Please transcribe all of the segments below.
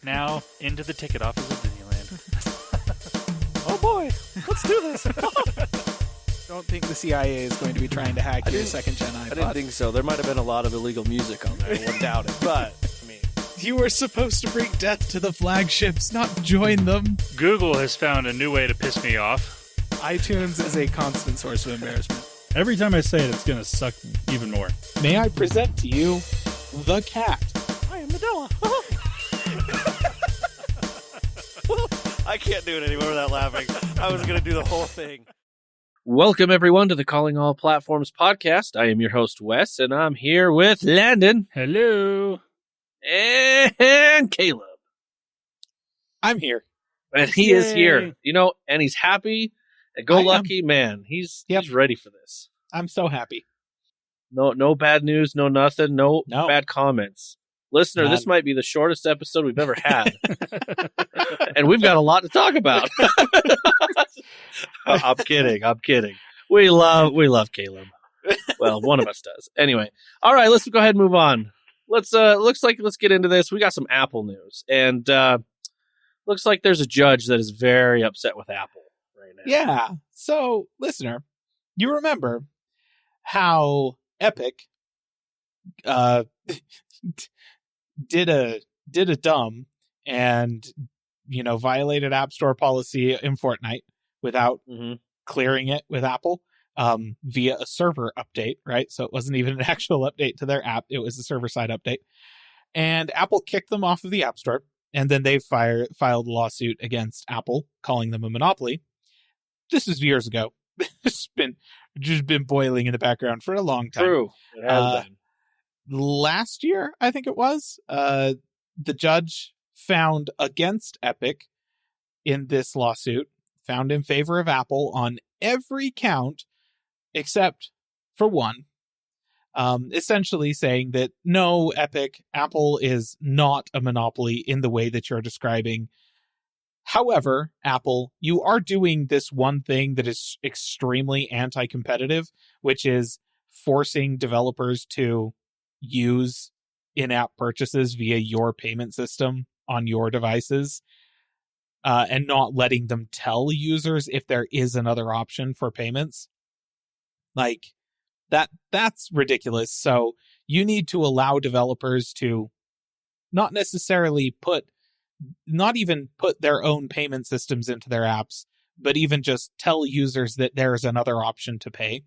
Now, into the ticket office of Disneyland. Oh boy, let's do this. Don't think the CIA is going to be trying to hack your second-gen iPod. I didn't think so. There might have been a lot of illegal music on there. I wouldn't doubt it. But, I mean... You were supposed to bring death to the flagships, not join them. Google has found a new way to piss me off. iTunes is a constant source of embarrassment. Every time I say it, it's going to suck even more. May I present to you the cat? I am Nadella. I can't do it anymore without laughing. I was going to do the whole thing. Welcome, everyone, to the Calling All Platforms podcast. I am your host, Wes, and I'm here with Landon. Hello. And Caleb. I'm here. And he is here. You know, and he's happy. Go-lucky, man. He's ready for this. I'm so happy. No bad news, no nothing, no bad comments. Listener, this might be the shortest episode we've ever had. And we've got a lot to talk about. I'm kidding. We love Caleb. Well, one of us does. Anyway. All right, let's go ahead and move on. Let's get into this. We got some Apple news. And looks like there's a judge that is very upset with Apple right now. Yeah. So, listener, you remember how Epic did a dumb and violated App Store policy in Fortnite without clearing it with Apple via a server update, right? So it wasn't even an actual update to their app. It was a server-side update. And Apple kicked them off of the App Store, and then they filed a lawsuit against Apple, calling them a monopoly. This is years ago. It's just been boiling in the background for a long time. True. It has been. Last year, I think it was, the judge found against Epic in this lawsuit, found in favor of Apple on every count except for one. Essentially saying that, no, Epic, Apple is not a monopoly in the way that you're describing. However, Apple, you are doing this one thing that is extremely anti-competitive, which is forcing developers to use in-app purchases via your payment system on your devices, and not letting them tell users if there is another option for payments. Like, that's ridiculous. So you need to allow developers to not even put their own payment systems into their apps, but even just tell users that there's another option to pay.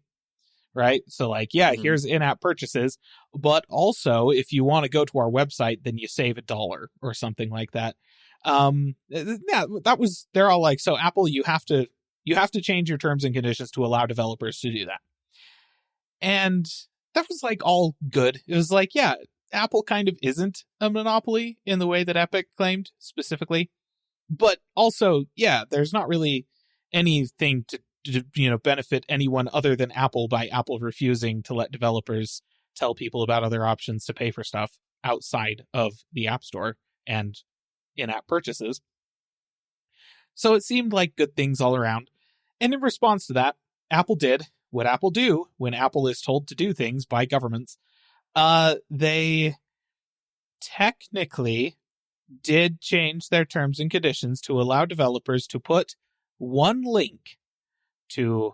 Right? So here's in-app purchases, but also if you want to go to our website, then you save $1 or something like that. They're all like, so Apple, you have to change your terms and conditions to allow developers to do that. And that was all good. It was Apple kind of isn't a monopoly in the way that Epic claimed specifically, but also, there's not really anything to benefit anyone other than Apple by Apple refusing to let developers tell people about other options to pay for stuff outside of the App Store and in-app purchases. So it seemed like good things all around. And in response to that, Apple did what Apple do when Apple is told to do things by governments. They technically did change their terms and conditions to allow developers to put one link to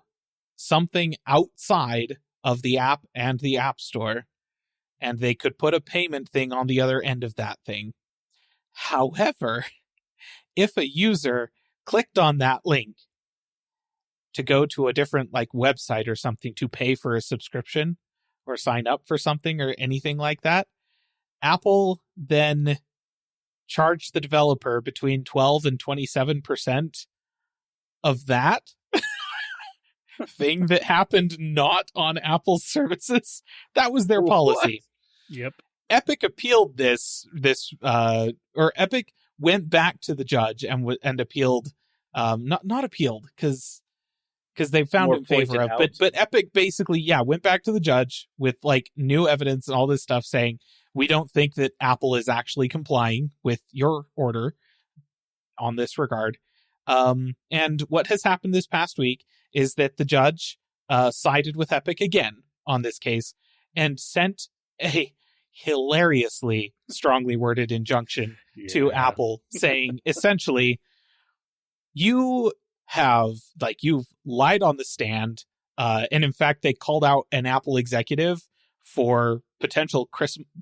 something outside of the app and the App Store, and they could put a payment thing on the other end of that thing. However, if a user clicked on that link to go to a different website or something to pay for a subscription or sign up for something or anything like that, Apple then charged the developer between 12 and 27% of that thing that happened not on Apple's services. That was their policy. What? Yep. Epic appealed or Epic went back to the judge and appealed, not appealed because they found More it in favor of, but Epic basically, went back to the judge with new evidence and all this stuff saying, we don't think that Apple is actually complying with your order on this regard. And what has happened this past week is that the judge sided with Epic again on this case and sent a hilariously strongly worded injunction to Yeah. Apple saying essentially, you've lied on the stand. And in fact, they called out an Apple executive for potential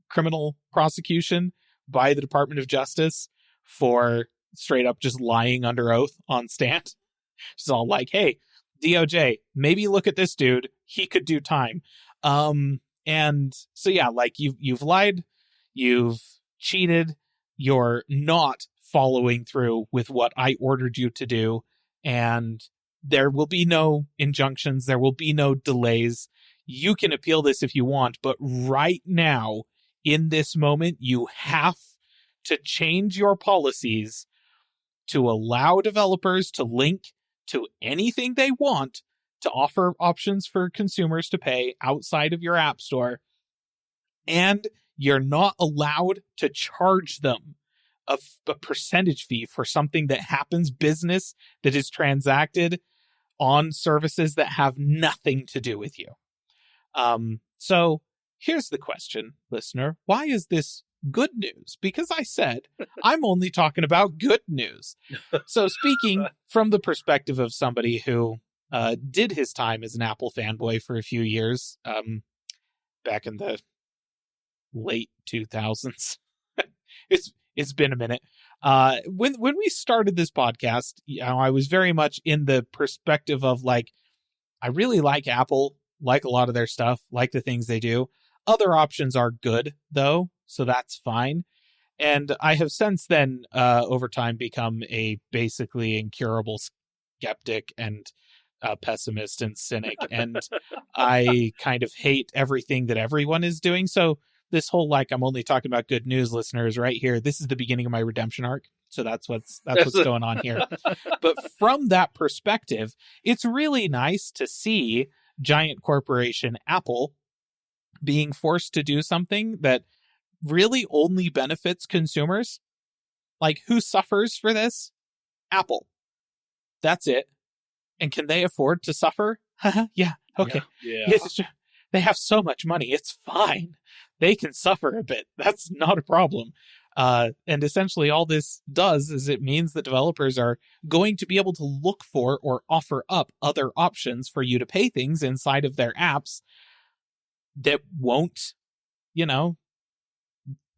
criminal prosecution by the Department of Justice for straight up just lying under oath on stand. She's all like, hey, DOJ, maybe look at this dude. He could do time. And so, yeah, like you've lied, you've cheated, you're not following through with what I ordered you to do. And there will be no injunctions. There will be no delays. You can appeal this if you want, but right now, in this moment, you have to change your policies to allow developers to link to anything they want to offer options for consumers to pay outside of your app store. And you're not allowed to charge them a percentage fee for something that happens business that is transacted on services that have nothing to do with you. So here's the question, listener. Why is this good news? Because I said I'm only talking about good news. So speaking from the perspective of somebody who did his time as an Apple fanboy for a few years, back in the late 2000s, it's been a minute. When we started this podcast, I was very much in the perspective of like, I really like Apple, like a lot of their stuff, like the things they do. Other options are good though, so that's fine. And I have since then, over time, become a basically incurable skeptic and pessimist and cynic, and I kind of hate everything that everyone is doing. So this whole like I'm only talking about good news, listeners, right here. This is the beginning of my redemption arc. So that's what's going on here. But from that perspective, it's really nice to see giant corporation Apple being forced to do something that really only benefits consumers. Like, who suffers for this? Apple. That's it. And can they afford to suffer? Yeah. Okay. Yeah. It's they have so much money. It's fine. They can suffer a bit. That's not a problem. And essentially all this does is it means that developers are going to be able to look for or offer up other options for you to pay things inside of their apps that won't,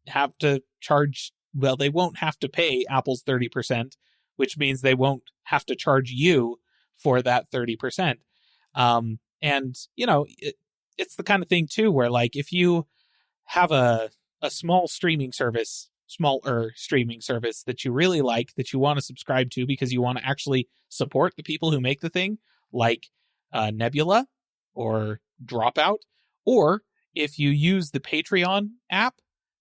have to charge. Well, they won't have to pay Apple's 30%, which means they won't have to charge you for that 30%. And, it's the kind of thing too, where like, if you have a smaller streaming service that you really like, that you want to subscribe to because you want to actually support the people who make the thing, like Nebula or Dropout, or if you use the Patreon app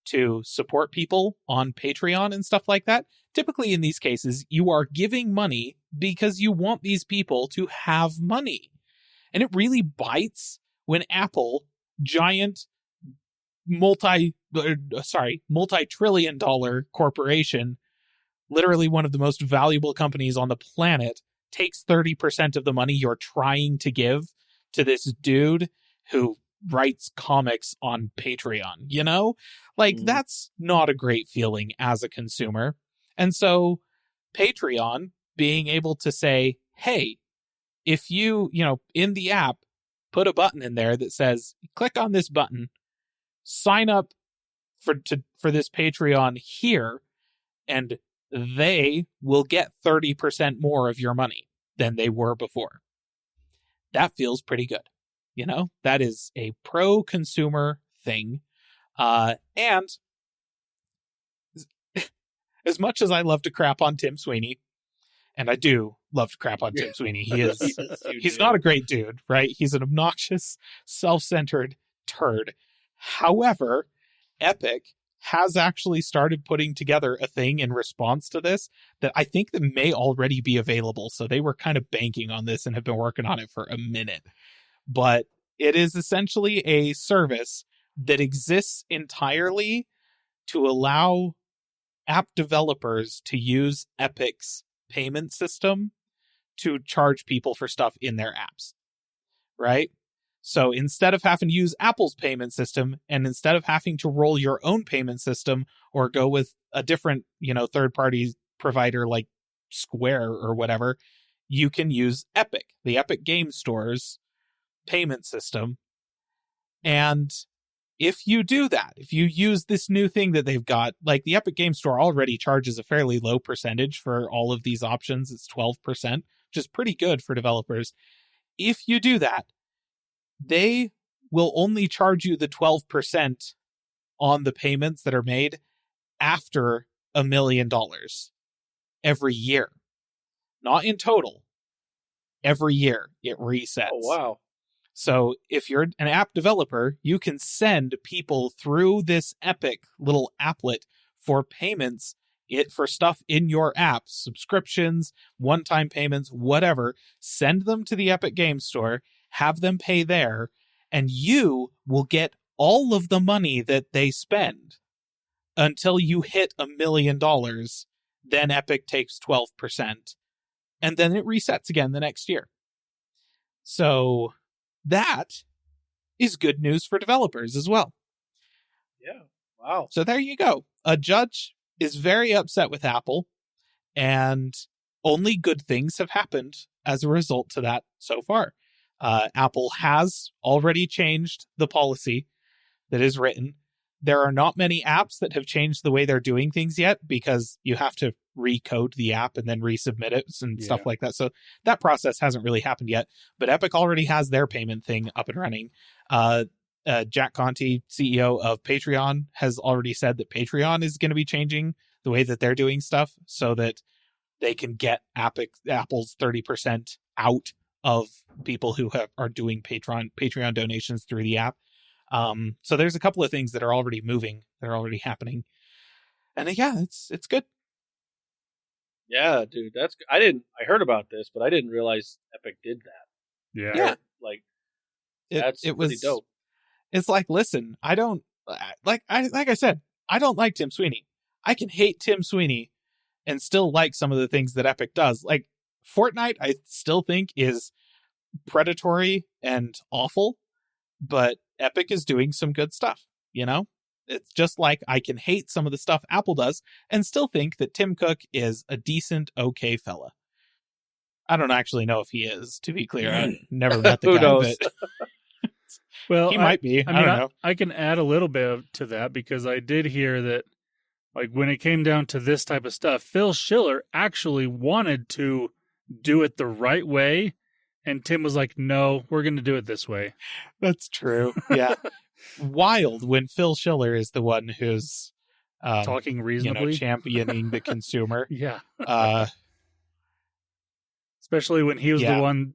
to support people on Patreon and stuff like that, typically in these cases, you are giving money because you want these people to have money. And it really bites when Apple, giant multi-trillion-dollar corporation, literally one of the most valuable companies on the planet, takes 30% of the money you're trying to give to this dude who writes comics on Patreon, That's not a great feeling as a consumer. And so Patreon being able to say, hey, if you, in the app, put a button in there that says, click on this button, sign up for this Patreon here, and they will get 30% more of your money than they were before. That feels pretty good. That is a pro-consumer thing. And as much as I love to crap on Tim Sweeney, and I do love to crap on Tim Sweeney, he's not a great dude, right? He's an obnoxious, self-centered turd. However, Epic has actually started putting together a thing in response to this that I think that may already be available. So they were kind of banking on this and have been working on it for a minute. But it is essentially a service that exists entirely to allow app developers to use Epic's payment system to charge people for stuff in their apps, right? So instead of having to use Apple's payment system, and instead of having to roll your own payment system or go with a different, third-party provider like Square or whatever, you can use Epic, the Epic Game Store's payment system. And if you do that, if you use this new thing that they've got, like the Epic Game Store already charges a fairly low percentage for all of these options. It's 12%, which is pretty good for developers. If you do that, they will only charge you the 12% on the payments that are made after $1 million every year. Not in total. Every year it resets. Oh, wow. So if you're an app developer, you can send people through this Epic little applet for payments, for stuff in your app, subscriptions, one-time payments, whatever. Send them to the Epic Game Store, have them pay there, and you will get all of the money that they spend until you hit $1 million. Then Epic takes 12%, and then it resets again the next year. So that is good news for developers as well. Yeah. Wow. So there you go. A judge is very upset with Apple, and only good things have happened as a result to that so far. Apple has already changed the policy that is written. There are not many apps that have changed the way they're doing things yet, because you have to recode the app and then resubmit it and stuff like that. So that process hasn't really happened yet, but Epic already has their payment thing up and running. Jack Conte, CEO of Patreon, has already said that Patreon is going to be changing the way that they're doing stuff so that they can get Apple's 30% out of people who are doing Patreon donations through the app. So there's a couple of things that are already moving, that are already happening. And it's good. Yeah, dude, that's good. I heard about this, but I didn't realize Epic did that. Yeah. Like, It pretty was dope. It's like, listen, I said, I don't like Tim Sweeney. I can hate Tim Sweeney and still like some of the things that Epic does. Like Fortnite, I still think is predatory and awful, but Epic is doing some good stuff, It's just like I can hate some of the stuff Apple does and still think that Tim Cook is a decent, okay fella. I don't actually know if he is, to be clear. I've never met the Who guy, knows? but Well, he might be. I don't know. I can add a little bit to that, because I did hear that, like, when it came down to this type of stuff, Phil Schiller actually wanted to do it the right way, and Tim was like, no, we're going to do it this way. That's true. Yeah. Wild when Phil Schiller is the one who's talking reasonably, championing the consumer. Yeah. Especially when he was the one,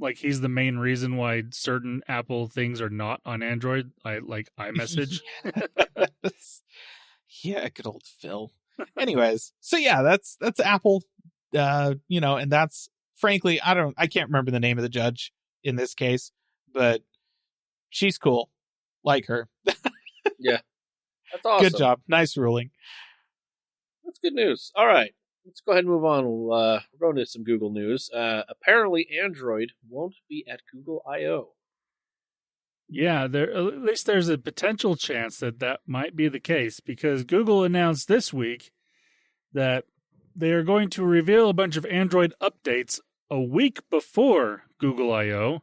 like, he's the main reason why certain Apple things are not on Android, like iMessage. Yeah, good old Phil. Anyways, so yeah, that's Apple, and that's, frankly, I can't remember the name of the judge in this case, but she's cool. Like her. Yeah. That's awesome. Good job. Nice ruling. That's good news. All right. Let's go ahead and move on. We'll go into some Google news. Apparently, Android won't be at Google I/O. Yeah, at least there's a potential chance that might be the case, because Google announced this week that they are going to reveal a bunch of Android updates a week before Google I/O.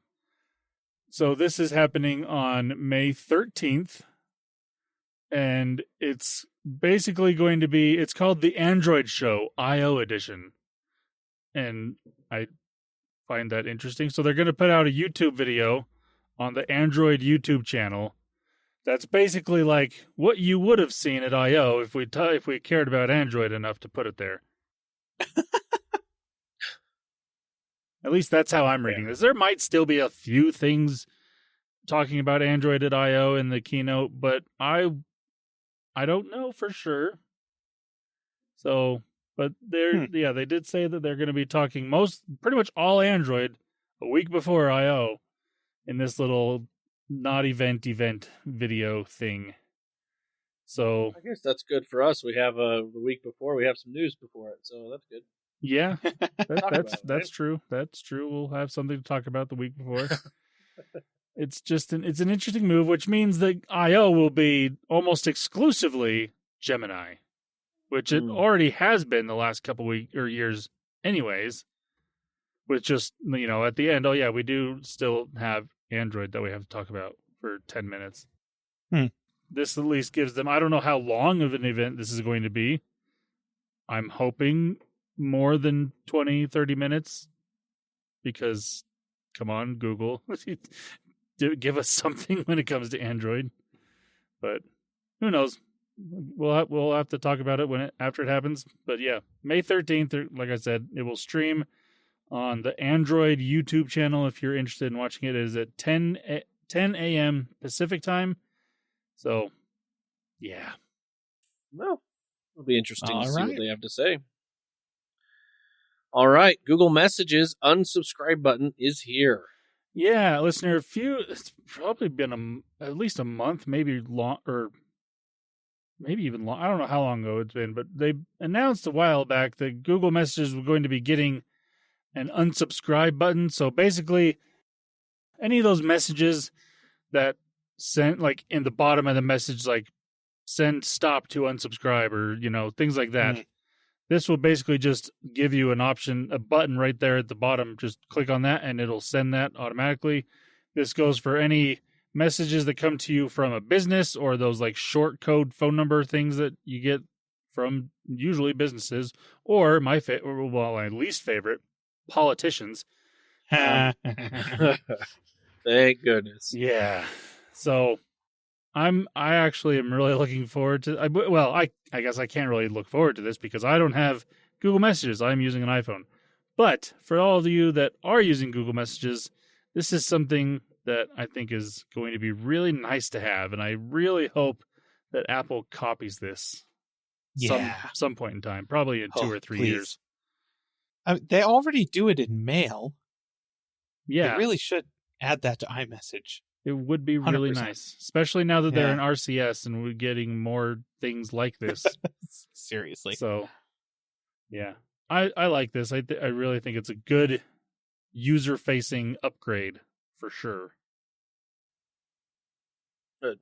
So this is happening on May 13th, and it's basically going to be, it's called the Android Show I/O Edition, and I find that interesting. So they're going to put out a YouTube video on the Android YouTube channel that's basically like what you would have seen at I/O if we cared about Android enough to put it there. At least that's how I'm reading this. There might still be a few things talking about Android at I/O in the keynote, but I don't know for sure. So, but they did say that they're going to be talking pretty much all Android a week before I/O in this little not event video thing. So I guess that's good for us. We have the week before, we have some news before it, so that's good. Yeah, that's true. That's true. We'll have something to talk about the week before. it's just it's an interesting move, which means that I/O will be almost exclusively Gemini, which it already has been the last couple weeks or years, anyways. With just at the end, oh yeah, we do still have Android that we have to talk about for 10 minutes. This at least gives them. I don't know how long of an event this is going to be. I'm hoping more than 20, 30 minutes, because come on, Google, give us something when it comes to Android. But who knows? We'll have to talk about it after it happens. But yeah, May 13th, like I said, it will stream on the Android YouTube channel. If you're interested in watching it, it is at 10 a.m. Pacific time. So, yeah. Well, it'll be interesting All to see what right. they have to say. All right, Google Messages unsubscribe button is here. Yeah, listener, it's probably been at least a month, maybe long, or maybe even long. I don't know how long ago it's been, but they announced a while back that Google Messages were going to be getting an unsubscribe button. So basically, any of those messages that sent, like in the bottom of the message, like send stop to unsubscribe, or things like that. This will basically just give you an option, a button right there at the bottom. Just click on that and it'll send that automatically. This goes for any messages that come to you from a business, or those like short code phone number things that you get from usually businesses, or my least favorite, politicians. Thank goodness. Yeah. So I actually am really looking forward to. I guess I can't really look forward to this because I don't have Google Messages. I'm using an iPhone. But for all of you that are using Google Messages, this is something that I think is going to be really nice to have, and I really hope that Apple copies this. Some point in time, probably in 2 or 3 years. They already do it in Mail. Yeah, they really should add that to iMessage. It would be really 100%. nice, especially now that they're in RCS and we're getting more things like this. Seriously. So, yeah, I like this. I really think it's a good user-facing upgrade for sure. Good.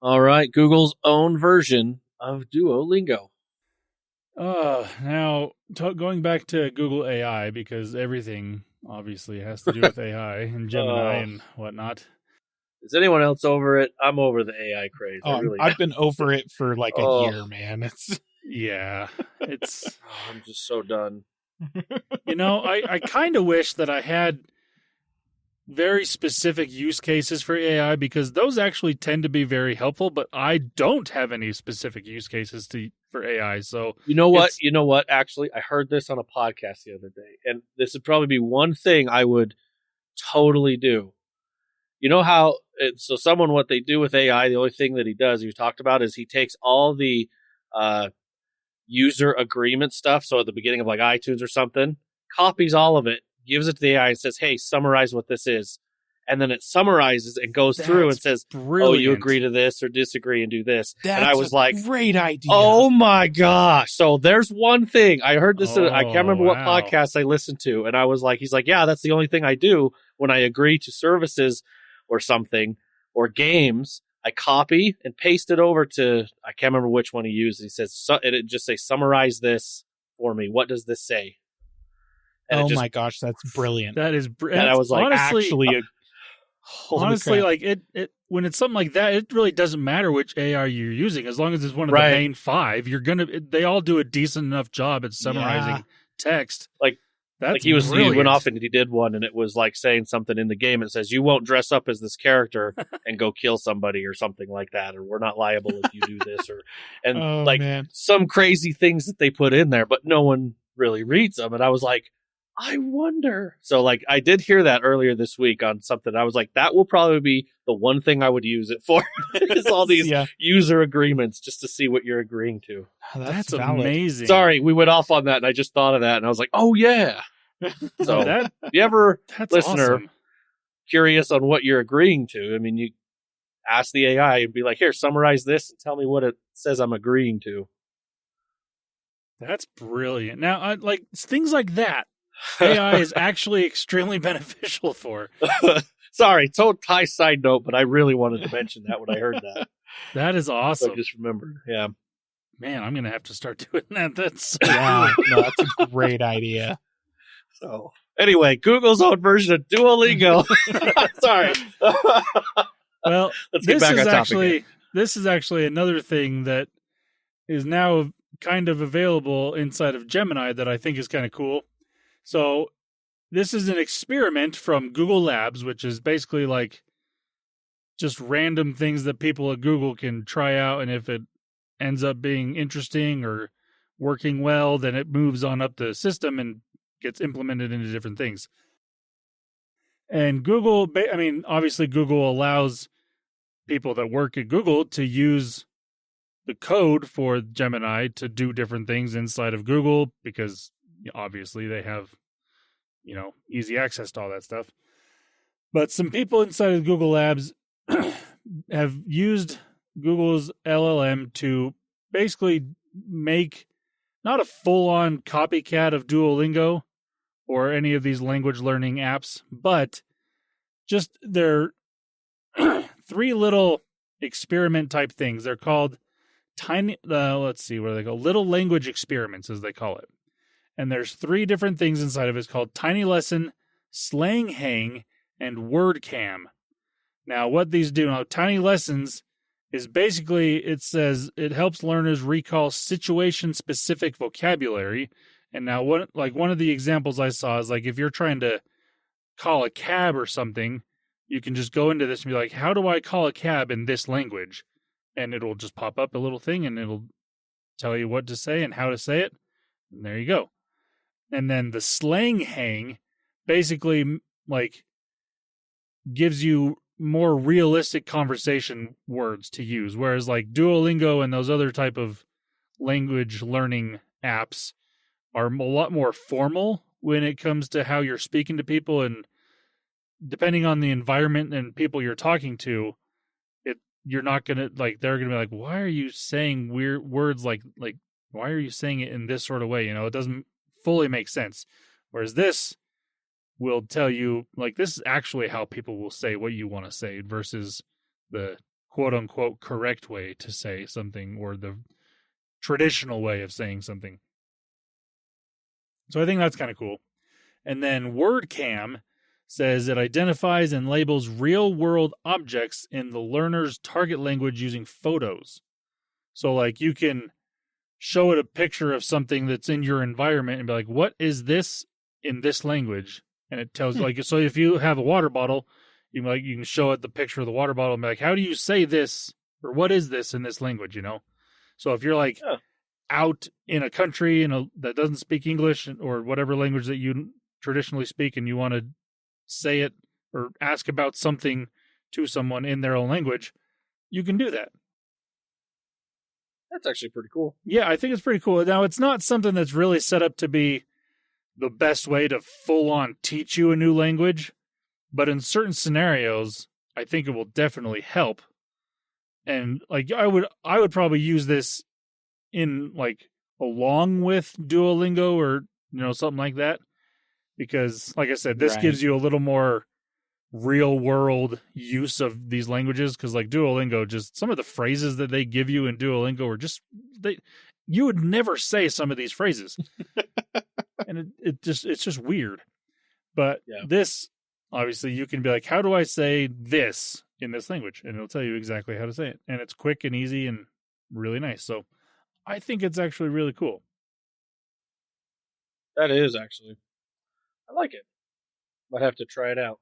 All right, Google's own version of Duolingo. Now, going back to Google AI, because everything obviously has to do with AI and Gemini and whatnot. Is anyone else over it? I'm over the AI craze. I've been over it for like a year, man. It's I'm just so done. I kind of wish that I had very specific use cases for AI, because those actually tend to be very helpful, but I don't have any specific use cases for AI. So you know what? Actually, I heard this on a podcast the other day, and this would probably be one thing I would totally do. You know how? What they do with AI, the only thing that he does, you talked about, is he takes all the user agreement stuff. So at the beginning of like iTunes or something, copies all of it, gives it to the AI and says, hey, summarize what this is. And then it summarizes and goes through and says, brilliant. Oh, you agree to this or disagree and do this. That's and I was like, great idea. Oh my gosh. So there's one thing I heard this. I can't remember what podcast I listened to. And I was like, he's like, yeah, that's the only thing I do when I agree to services or something or games. I copy and paste it over to, I can't remember which one he used. He says, it just say, summarize this for me. What does this say? And my gosh, that's brilliant. That is and I was like, honestly, like it when it's something like that, it really doesn't matter which AI you're using, as long as it's one of the main 5. They all do a decent enough job at summarizing text. He went off and he did one, and it was like saying something in the game. It says, you won't dress up as this character and go kill somebody or something like that, or we're not liable if you do this, some crazy things that they put in there, but no one really reads them. And I was like, I wonder. So I did hear that earlier this week on something. I was like, that will probably be the one thing I would use it for is all these user agreements, just to see what you're agreeing to. That's amazing. Sorry, we went off on that and I just thought of that and I was like, oh yeah. So if you ever, listener, awesome. Curious on what you're agreeing to, I mean, you ask the AI and be like, here, summarize this and tell me what it says I'm agreeing to. That's brilliant. Now, things like that, AI is actually extremely beneficial for. Sorry, total high side note, but I really wanted to mention that when I heard that. That is So awesome. I just remembered. Yeah. Man, I'm going to have to start doing that. That's so Yeah, cool. no, that's a great idea. So anyway, Google's own version of Duolingo. Sorry. Well, Let's get this back is on topic. actually this is actually another thing that is now kind of available inside of Gemini that I think is kind of cool. So this is an experiment from Google Labs, which is basically like just random things that people at Google can try out, and if it ends up being interesting or working well, then it moves on up the system and gets implemented into different things. And Google, obviously Google allows people that work at Google to use the code for Gemini to do different things inside of Google because obviously they have, easy access to all that stuff. But some people inside of Google Labs have used Google's LLM to basically make not a full-on copycat of Duolingo or any of these language learning apps, but just their 3 little experiment type things. They're called little language experiments, as they call it. And there's 3 different things inside of it. It's called Tiny Lesson, Slang Hang, and WordCam. Now, what these do, Tiny Lessons is basically, it says it helps learners recall situation-specific vocabulary. And now, one of the examples I saw is like if you're trying to call a cab or something, you can just go into this and be like, how do I call a cab in this language? And it'll just pop up a little thing and it'll tell you what to say and how to say it. And there you go. And then the Slang Hang basically gives you more realistic conversation words to use. Whereas like Duolingo and those other type of language learning apps are a lot more formal when it comes to how you're speaking to people, and depending on the environment and people you're talking to, you're not gonna they're gonna be like, why are you saying weird words like why are you saying it in this sort of way? It doesn't fully make sense. Whereas this will tell you this is actually how people will say what you want to say versus the quote unquote correct way to say something or the traditional way of saying something. So I think that's kind of cool. And then WordCam says it identifies and labels real-world objects in the learner's target language using photos. So, you can show it a picture of something that's in your environment and be like, what is this in this language? And it tells so if you have a water bottle, you can show it the picture of the water bottle and be like, how do you say this? Or what is this in this language, So if you're out in a country that doesn't speak English or whatever language that you traditionally speak, and you want to say it or ask about something to someone in their own language, you can do that. That's actually pretty cool. Yeah, I think it's pretty cool. Now, it's not something that's really set up to be the best way to full-on teach you a new language, but in certain scenarios, I think it will definitely help. And I would probably use this in along with Duolingo or something like that, because like I said, this gives you a little more real world use of these languages, because Duolingo, just some of the phrases that they give you in Duolingo are just you would never say some of these phrases. And it's just weird. But this, obviously, you can be like, how do I say this in this language? And it'll tell you exactly how to say it. And it's quick and easy and really nice. So I think it's actually really cool. That is actually. I like it. Might have to try it out.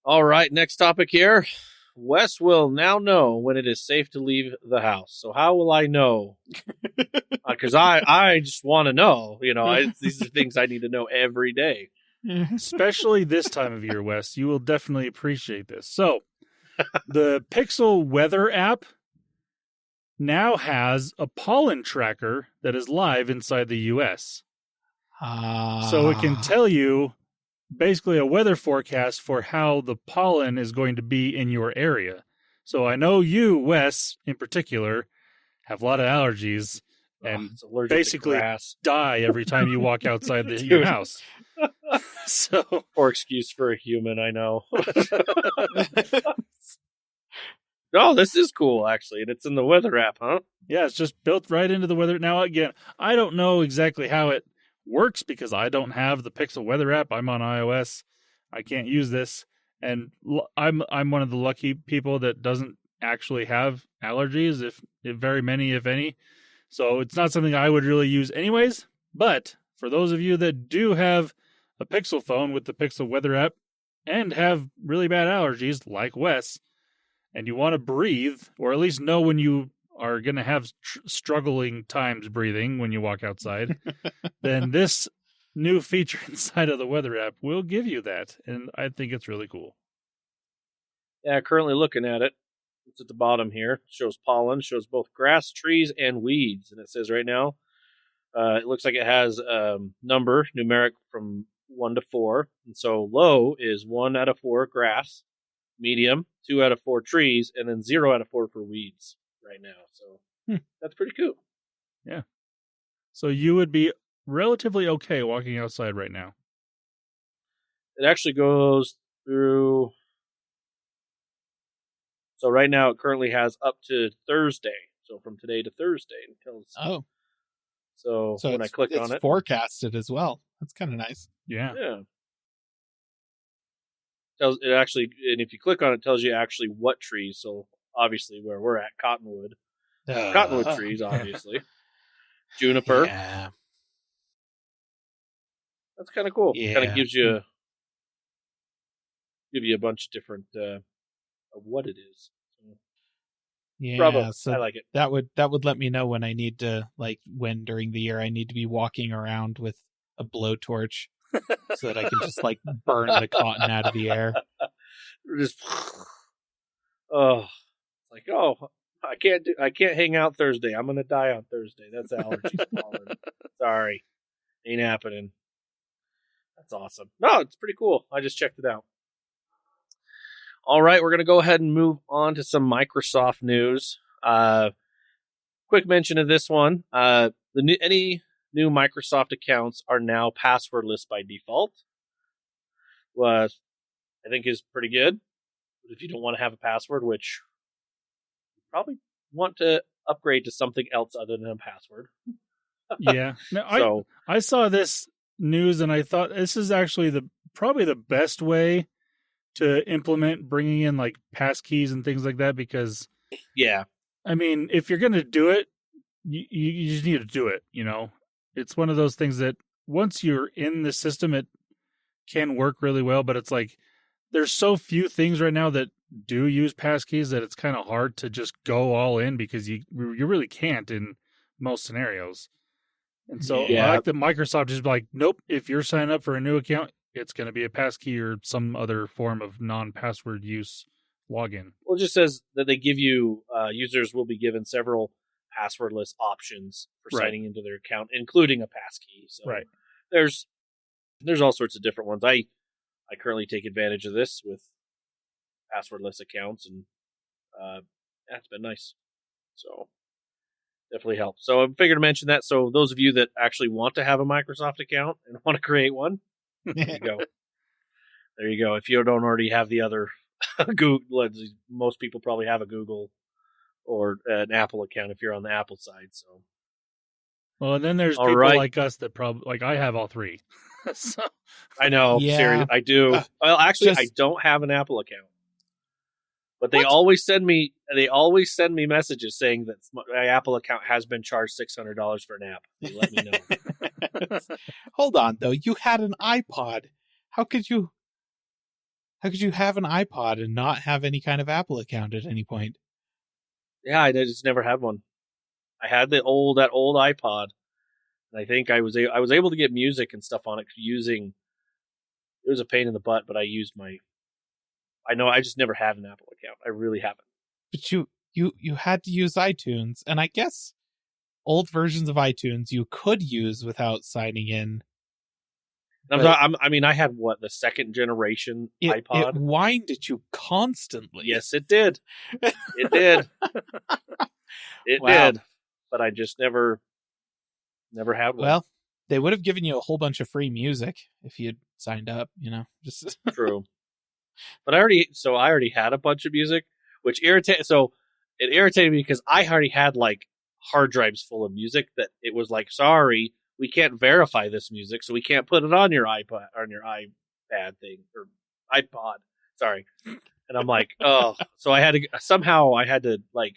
All right, next topic here. Wes will now know when it is safe to leave the house. So how will I know? Because I just want to know. These are things I need to know every day. Especially this time of year, Wes. You will definitely appreciate this. So, the Pixel Weather app now has a pollen tracker that is live inside the U.S. So it can tell you basically a weather forecast for how the pollen is going to be in your area. So I know you, Wes, in particular, have a lot of allergies and basically die every time you walk outside your house. So Poor excuse for a human, I know. No, this is cool, actually, and it's in the weather app, huh? yeah, it's just built right into the weather. Now, again, I don't know exactly how it works because I don't have the Pixel Weather app. I'm on iOS. I can't use this, and I'm one of the lucky people that doesn't actually have allergies, if very many, if any. So it's not something I would really use anyways. But for those of you that do have a Pixel phone with the Pixel Weather app and have really bad allergies, like Wes, and you want to breathe, or at least know when you are going to have struggling times breathing when you walk outside, then this new feature inside of the Weather app will give you that. And I think it's really cool. Yeah, currently looking at it. It's at the bottom here. It shows pollen, shows both grass, trees, and weeds. And it says right now, it looks like it has number, numeric from 1 to 4. And so low is 1 out of 4 grass, medium, 2 out of 4 trees, and then 0 out of 4 for weeds right now. So that's pretty cool. Yeah. So you would be relatively okay walking outside right now. It actually goes through. So right now it currently has up to Thursday. So from today to Thursday until. Oh, So when I click on it, forecasted as well. That's kind of nice. Yeah. yeah. Tells it actually, and if you click on it, tells you actually what trees. So obviously where we're at, cottonwood, cottonwood trees, obviously, juniper. Yeah. That's kind of cool. Yeah. Kind of gives you a bunch of different of what it is. So, Yeah. bravo, So I like it. that would let me know when I need to, like, when during the year I need to be walking around with a blowtorch so that I can just like burn the cotton out of the air. Just it's like I can't hang out Thursday. I'm gonna die on Thursday. That's allergies. Pollen. Sorry, ain't happening. That's awesome. No, it's pretty cool. I just checked it out. All right, we're gonna go ahead and move on to some Microsoft news. Quick mention of this one: any new Microsoft accounts are now passwordless by default. I think is pretty good. If you don't want to have a password, which you probably want to upgrade to something else other than a password. Yeah. No, I saw this news and I thought this is actually probably the best way to implement bringing in like passkeys and things like that, because yeah, I mean, if you're going to do it, you just need to do it. It's one of those things that once you're in the system, it can work really well, but it's like there's so few things right now that do use passkeys that it's kind of hard to just go all in, because you really can't in most scenarios. And so I like that Microsoft just be like, nope, if you're signing up for a new account, it's going to be a passkey or some other form of non-password use login. Well, it just says that they give you, users will be given several passwordless options for signing into their account, including a passkey. So there's all sorts of different ones. I currently take advantage of this with passwordless accounts, and it's been nice. So definitely helps. So I figured to mention that. So those of you that actually want to have a Microsoft account and want to create one, there you go. There you go. If you don't already have the other Google, most people probably have a Google or an Apple account if you're on the Apple side. So, well, and then there's people like us that probably, like, I have all three. So I know, seriously, I do. Well, actually, I don't have an Apple account, but they always send me messages saying that my Apple account has been charged $600 for an app. They let me know. Hold on, though. You had an iPod. How could you have an iPod and not have any kind of Apple account at any point? Yeah, I just never had one. I had that old iPod, and I think I was able to get music and stuff on it using. It was a pain in the butt, but I used my. I just never had an Apple account. I really haven't. But you had to use iTunes, and I guess old versions of iTunes you could use without signing in. I had the second generation iPod. It whined at you constantly. Yes, it did. It did. It did. But I just never had one. Well, They would have given you a whole bunch of free music if you'd signed up, just True. But I already had a bunch of music, which irritated. So it irritated me because I already had like hard drives full of music that it was like, sorry, we can't verify this music, so we can't put it on your iPod, on your iPad thing or iPod. Sorry. And I'm like, oh, so I had to like,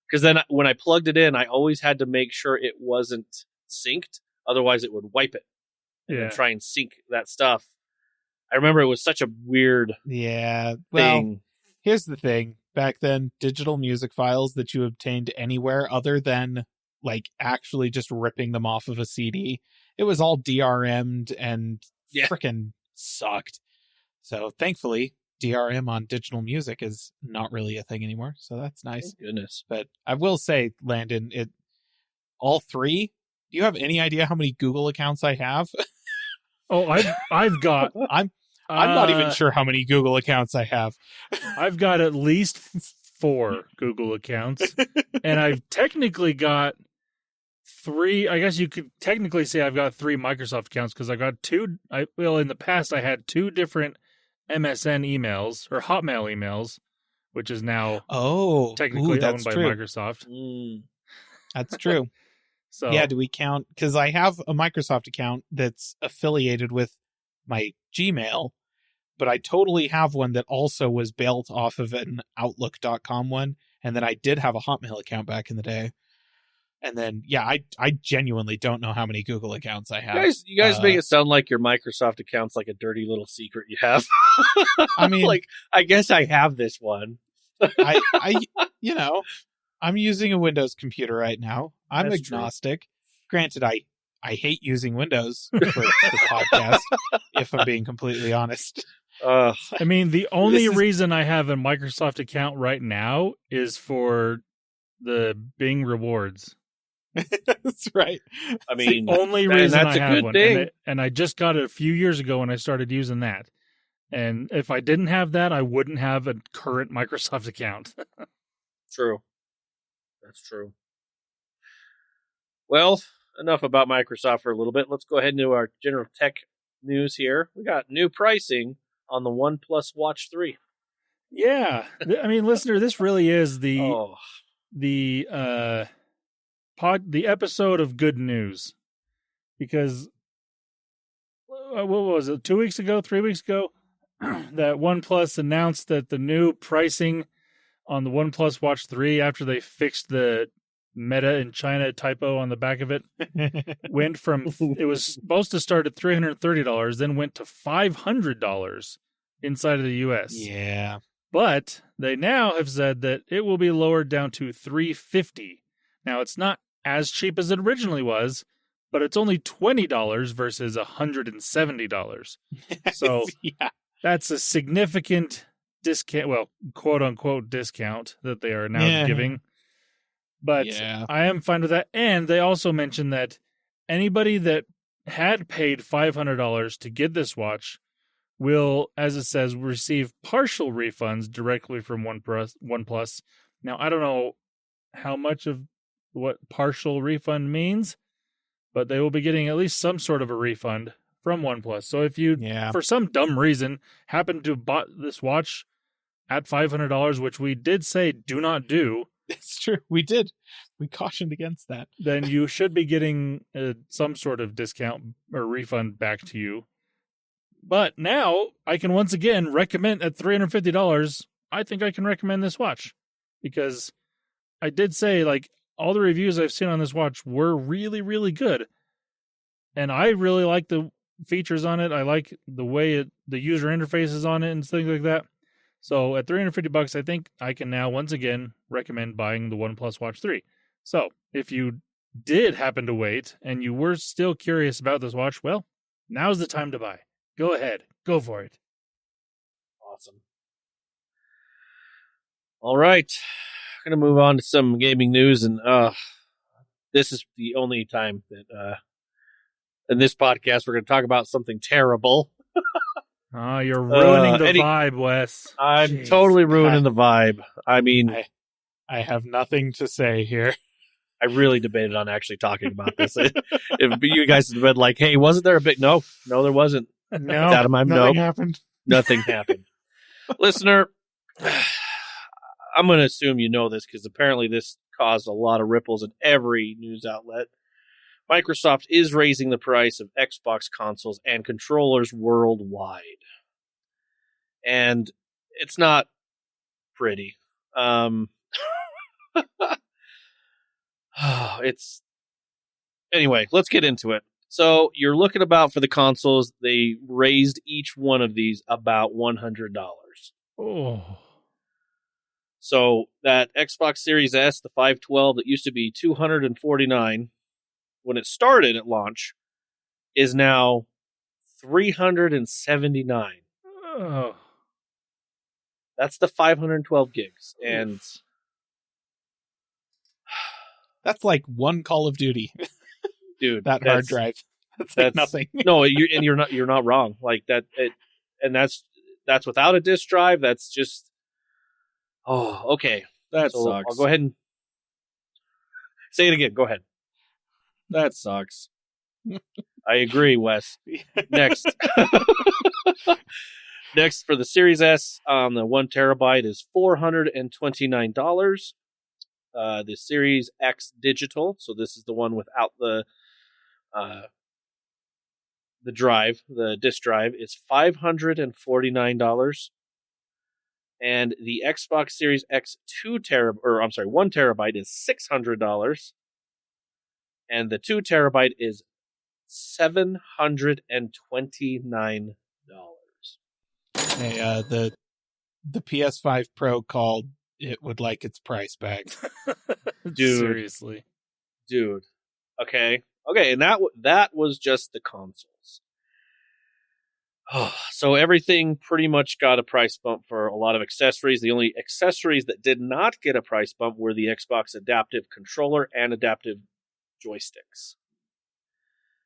because then when I plugged it in, I always had to make sure it wasn't synced. Otherwise, it would wipe it and try and sync that stuff. I remember it was such a weird yeah. Well, thing. here's the thing. Back then, digital music files that you obtained anywhere other than like actually just ripping them off of a CD, it was all DRM'd and freaking sucked. So thankfully, DRM on digital music is not really a thing anymore. So that's nice. Thank goodness. But I will say, Landon, all three. Do you have any idea how many Google accounts I have? Oh, I've got. I'm not even sure how many Google accounts I have. I've got at least 4 Google accounts, and I've technically got 3. I guess you could technically say I've got 3 Microsoft accounts because I got 2. In the past I had 2 different MSN emails or Hotmail emails, which is now technically owned by Microsoft. That's true. So yeah, do we count? Because I have a Microsoft account that's affiliated with my Gmail, but I totally have one that also was built off of an Outlook.com one, and then I did have a Hotmail account back in the day. And then, yeah, I genuinely don't know how many Google accounts I have. You guys make it sound like your Microsoft account's like a dirty little secret you have. I mean, like, I guess I have this one. I'm using a Windows computer right now. I'm That's agnostic. True. Granted, I hate using Windows for the podcast, if I'm being completely honest. I mean, the only reason I have a Microsoft account right now is for the Bing rewards. That's right. I mean, the only reason that's I have a good one. thing. And I just got it a few years ago when I started using that. And if I didn't have that, I wouldn't have a current Microsoft account. True. That's true. Well, enough about Microsoft for a little bit. Let's go ahead and do our general tech news here. We got new pricing on the OnePlus Watch 3. Yeah. I mean, listener, this really is the episode of good news. Because what was it, 2 weeks ago, 3 weeks ago, that OnePlus announced that the new pricing on the OnePlus Watch 3, after they fixed the Meta in China typo on the back of it, went from, it was supposed to start at $330, then went to $500 inside of the US. Yeah. But they now have said that it will be lowered down to $350. Now, it's not as cheap as it originally was, but it's only $20 versus $170. So that's a significant discount, well, quote unquote discount that they are now giving. But I am fine with that. And they also mentioned that anybody that had paid $500 to get this watch will, as it says, receive partial refunds directly from OnePlus. Now, I don't know how much of what partial refund means, but they will be getting at least some sort of a refund from OnePlus. So if you, for some dumb reason, happen to have bought this watch at $500, which we did say do not do. It's true. We did. We cautioned against that. Then you should be getting some sort of discount or refund back to you. But now I can once again recommend at $350. I think I can recommend this watch because I did say like all the reviews I've seen on this watch were really, really good. And I really like the features on it. I like the way the user interface is on it and things like that. So at $350, I think I can now once again recommend buying the OnePlus Watch 3. So if you did happen to wait and you were still curious about this watch, well, now's the time to buy. Go ahead. Go for it. Awesome. All right. I'm going to move on to some gaming news. And this is the only time that in this podcast we're going to talk about something terrible. Oh, you're ruining the vibe, Wes. I'm totally ruining the vibe. I mean, I have nothing to say here. I really debated on actually talking about this. If you guys had been like, "Hey, wasn't there a big?" No, there wasn't. No, It's out of my nothing nope. happened. Nothing happened. Listener, I'm going to assume you know this because apparently this caused a lot of ripples in every news outlet. Microsoft is raising the price of Xbox consoles and controllers worldwide. And it's not pretty. Anyway, let's get into it. So you're looking about for the consoles. They raised each one of these about $100. Oh, So that Xbox Series S, the 512, that used to be $249 when it started at launch, is now $379. oh. That's the 512 gigs, and That's like one Call of Duty. dude, That hard drive. That's like nothing. No, you're not wrong. Like that, and that's without a disk drive. That's just okay. That So sucks. I'll go ahead and say it again. Go ahead. That sucks. I agree, Wes. Next. Next for the Series S, the 1 terabyte is $429. The Series X digital, so this is the one without the drive, the disk drive, is $549. And the Xbox Series X 1 terabyte is $600. And the 2 terabyte is $729. Hey, the PS5 Pro called it would like its price back. Dude. Seriously. Dude. Okay, and that was just the consoles. So everything pretty much got a price bump for a lot of accessories. The only accessories that did not get a price bump were the Xbox Adaptive Controller and Adaptive Joysticks.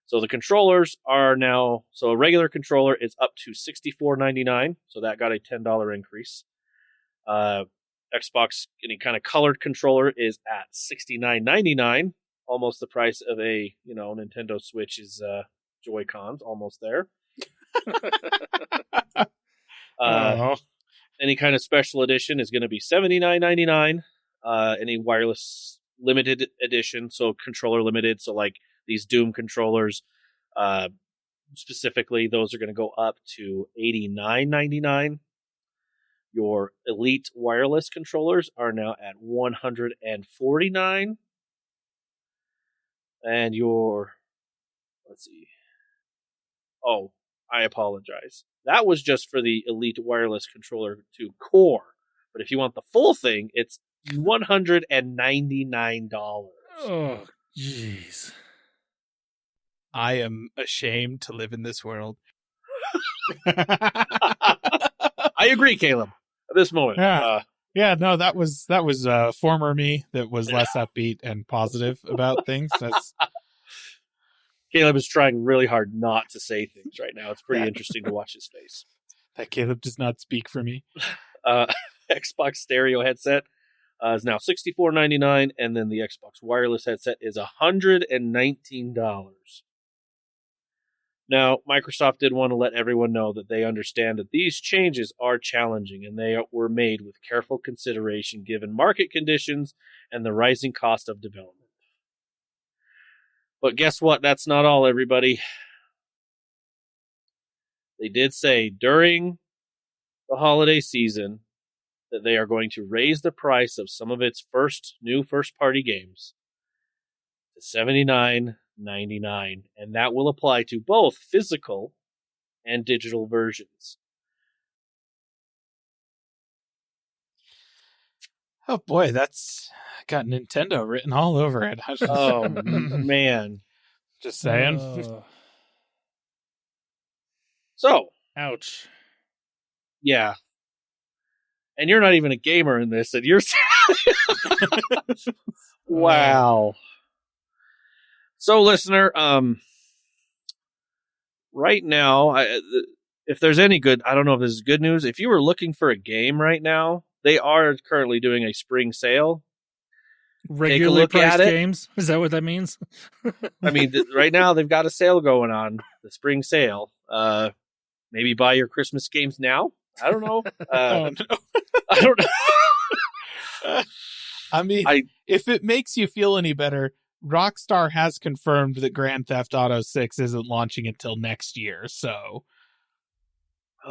So the controllers are now, so a regular controller is up to $64.99, so that got a $10 increase. Xbox, any kind of colored controller, is at $69.99, almost the price of a Nintendo Switch's Joy-Cons, almost there. Any kind of special edition is going to be $79.99. Any wireless limited edition, so controller limited, so like these Doom controllers, specifically, those are going to go up to $89.99. Your Elite wireless controllers are now at $149. And your, let's see. Oh, I apologize. That was just for the Elite wireless controller to Core. But if you want the full thing, it's $199. Oh, jeez. I am ashamed to live in this world. I agree, Caleb. At this moment. Yeah. Yeah, no, that was former me that was less upbeat and positive about things. That's Caleb is trying really hard not to say things right now. It's pretty interesting to watch his face. that Caleb does not speak for me. Xbox stereo headset is now $64.99, and then the Xbox wireless headset is $119. Now, Microsoft did want to let everyone know that they understand that these changes are challenging, and they were made with careful consideration given market conditions and the rising cost of development. But guess what? That's not all, everybody. They did say during the holiday season that they are going to raise the price of some of its new first-party games to $79.99, and that will apply to both physical and digital versions. Oh boy, that's got Nintendo written all over it. Oh, man. Just saying. So, Ouch. yeah. And you're not even a gamer in this, and you're... Wow. So, listener, right now, if there's any good, I don't know if this is good news. If you were looking for a game right now, they are currently doing a spring sale. Regularly look priced at it. games. Is that what that means? I mean, right now they've got a sale going on, the spring sale. Maybe buy your Christmas games now. I don't know. Oh, no. I don't know. I mean, if it makes you feel any better, Rockstar has confirmed that Grand Theft Auto 6 isn't launching until next year. So,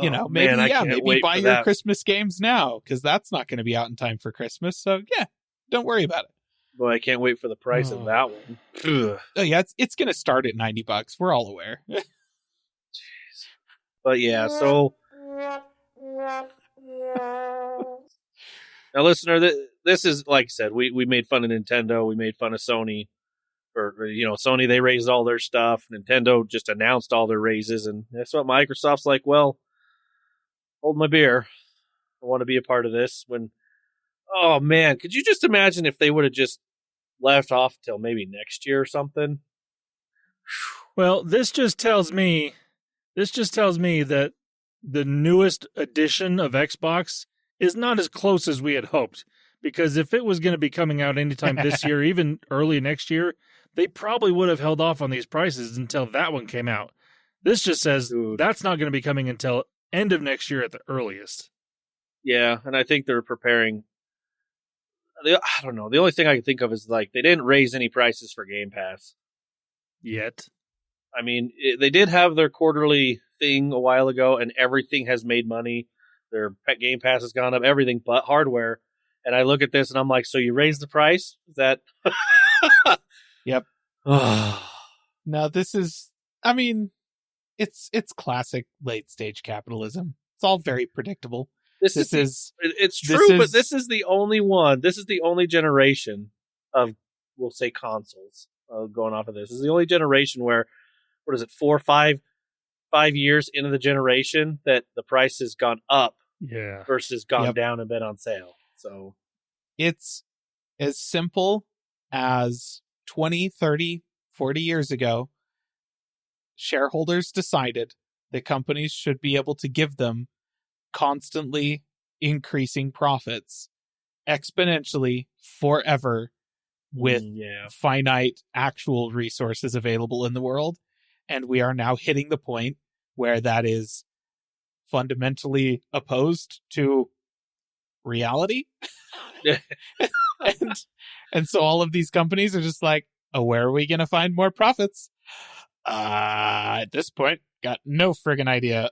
you know, maybe, maybe buy your Christmas games now, because that's not going to be out in time for Christmas. So, yeah, don't worry about it. Boy, I can't wait for the price of that one. Ugh. Oh, yeah, it's going to start at $90. We're all aware. But yeah, so now, listener, this is, like I said, we made fun of Nintendo, we made fun of Sony, or Sony, they raised all their stuff. Nintendo just announced all their raises, and that's what Microsoft's like. Well, hold my beer. I want to be a part of this. Oh man, could you just imagine if they would have just left off till maybe next year or something? Well, this just tells me that the newest edition of Xbox is not as close as we had hoped. Because if it was going to be coming out anytime this year, even early next year, they probably would have held off on these prices until that one came out. This just says that's not going to be coming until end of next year at the earliest. Yeah, and I think they're preparing. I don't know. The only thing I can think of is they didn't raise any prices for Game Pass yet. I mean, they did have their quarterly thing a while ago, and everything has made money. Their Game Pass has gone up, everything but hardware. And I look at this and I'm like, so you raised the price? Is that? Yep. Now this is, I mean, it's classic late stage capitalism. It's all very predictable. It's true, but this is the only one. This is the only generation of, we'll say, consoles. Going off of this is the only generation where, what is it, 4 or 5 years into the generation that the price has gone up, versus gone down and been on sale. So it's as simple as 20, 30, 40 years ago, shareholders decided that companies should be able to give them constantly increasing profits exponentially forever with finite actual resources available in the world. And we are now hitting the point where that is fundamentally opposed to reality. and so all of these companies are just like, oh, where are we going to find more profits? At this point, got no friggin' idea.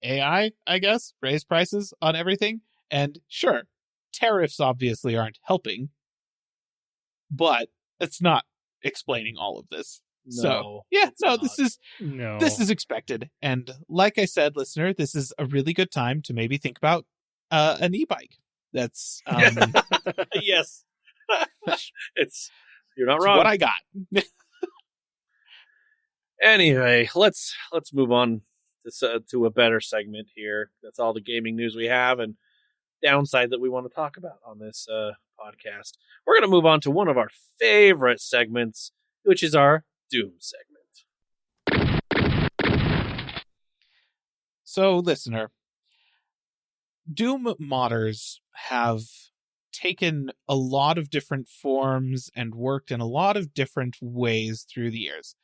AI, I guess, raise prices on everything. And sure, tariffs obviously aren't helping, but it's not explaining all of this. This is expected. And like I said, listener, this is a really good time to maybe think about an e-bike. That's yes. You're not wrong. What I got. Anyway, let's move on to a better segment here. That's all the gaming news we have and downside that we want to talk about on this podcast. We're going to move on to one of our favorite segments, which is our Doom segment. So, listener, Doom modders have taken a lot of different forms and worked in a lot of different ways through the years.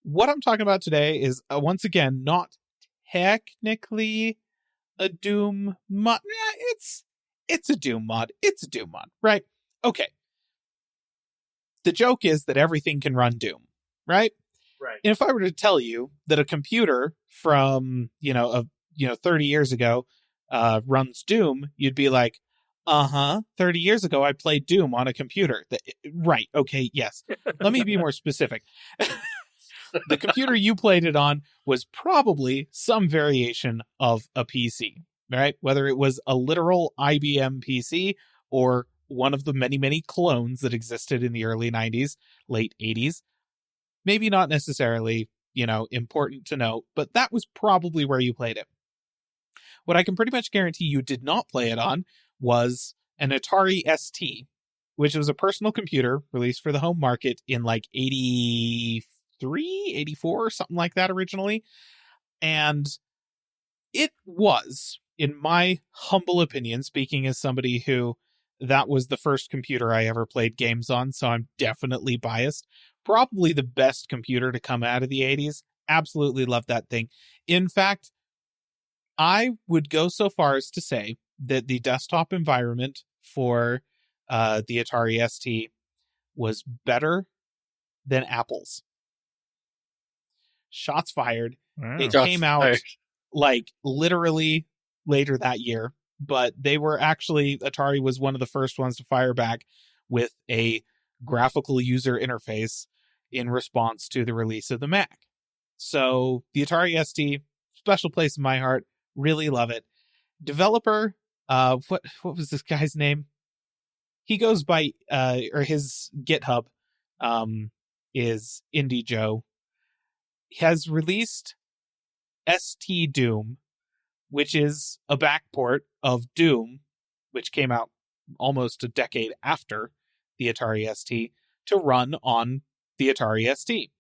What I'm talking about today is, once again, not technically a Doom mod. It's a Doom mod. It's a Doom mod, right? Okay. The joke is that everything can run Doom, right? Right. And if I were to tell you that a computer from 30 years ago runs Doom, you'd be like, 30 years ago I played Doom on a computer. Right. Okay. Yes. Let me be more specific. The computer you played it on was probably some variation of a PC, right? Whether it was a literal IBM PC or one of the many, many clones that existed in the early 90s, late 80s. Maybe not necessarily, important to know, but that was probably where you played it. What I can pretty much guarantee you did not play it on was an Atari ST, which was a personal computer released for the home market in like 83, 84, something like that originally. And it was, in my humble opinion, speaking as somebody who that was the first computer I ever played games on, so I'm definitely biased. Probably the best computer to come out of the 80s. Absolutely love that thing. In fact, I would go so far as to say that the desktop environment for the Atari ST was better than Apple's. Shots fired. Wow. It Shots came out fired. like literally later that year, but they were actually, Atari was one of the first ones to fire back with a graphical user interface in response to the release of the Mac. So the Atari ST, special place in my heart, really love it. Developer, what was this guy's name? He goes by, or his GitHub is Indie Joe. He has released ST Doom, which is a backport of Doom, which came out almost a decade after the Atari ST, to run on the Atari ST.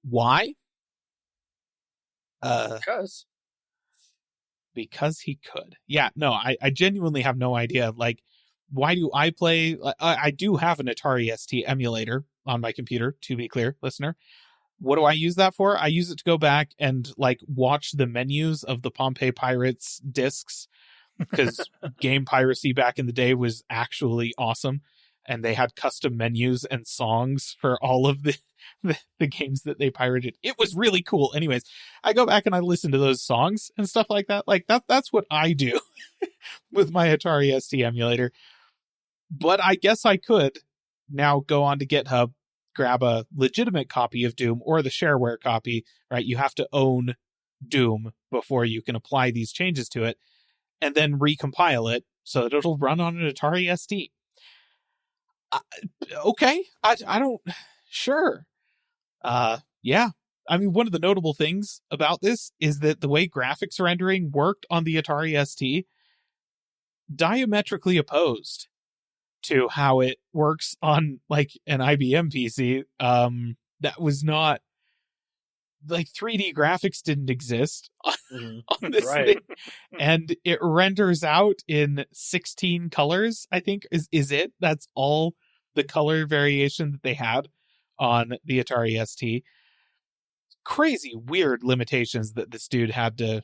Why? Because he could. Yeah, no, I genuinely have no idea. Like, why do I play? I do have an Atari ST emulator on my computer, to be clear, listener. What do I use that for? I use it to go back and like watch the menus of the Pompeii Pirates discs, because game piracy back in the day was actually awesome, and they had custom menus and songs for all of the games that they pirated. It was really cool. Anyways, I go back and I listen to those songs and stuff like that. Like that's what I do with my Atari ST emulator. But I guess I could now go on to GitHub, grab a legitimate copy of Doom or the shareware copy, right? You have to own Doom before you can apply these changes to it, and then recompile it so that it'll run on an Atari ST. Okay. I don't, sure. Yeah. I mean, one of the notable things about this is that the way graphics rendering worked on the Atari ST, diametrically opposed to how it works on like an IBM PC. That was not, like, 3D graphics didn't exist on this thing, and it renders out in 16 colors. I think is it. That's all the color variation that they had on the Atari ST. Crazy weird limitations that this dude had to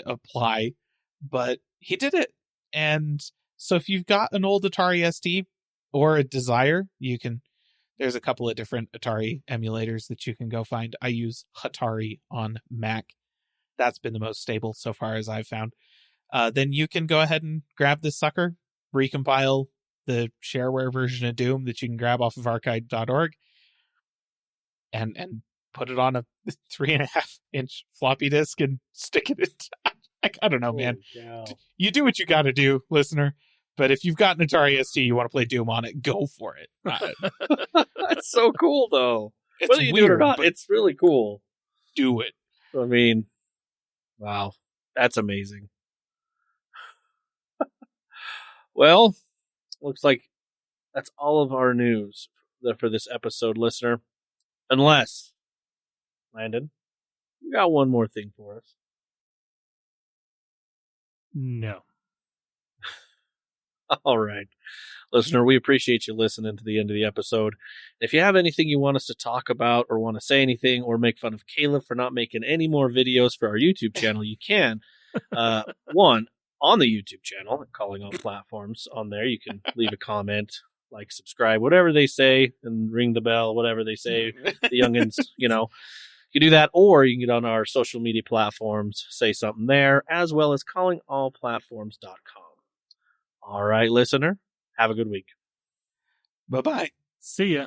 apply, but he did it. And so if you've got an old Atari ST or a Desire, there's a couple of different Atari emulators that you can go find. I use Hatari on Mac. That's been the most stable so far as I've found. Then you can go ahead and grab this sucker, recompile the shareware version of Doom that you can grab off of archive.org, and put it on a 3.5-inch floppy disk and stick it in. I don't know, man. You do what you got to do, listener. But if you've got an Atari ST, you want to play Doom on it, go for it. That's so cool, though. It's Whether you do it or weird, not, but it's really cool. do it. I mean, wow, that's amazing. Well, looks like that's all of our news for this episode, listener. Unless, Landon, you got one more thing for us. No. All right. Listener, we appreciate you listening to the end of the episode. If you have anything you want us to talk about or want to say anything or make fun of Caleb for not making any more videos for our YouTube channel, you can. One, on the YouTube channel, Calling All Platforms, on there, you can leave a comment, like, subscribe, whatever they say, and ring the bell, whatever they say. The youngins, you can do that, or you can get on our social media platforms, say something there, as well as callingallplatforms.com. All right, listener, have a good week. Bye-bye. See ya.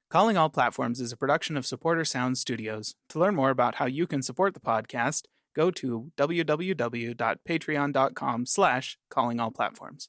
Calling All Platforms is a production of Supporter Sound Studios. To learn more about how you can support the podcast, go to www.patreon.com/callingallplatforms.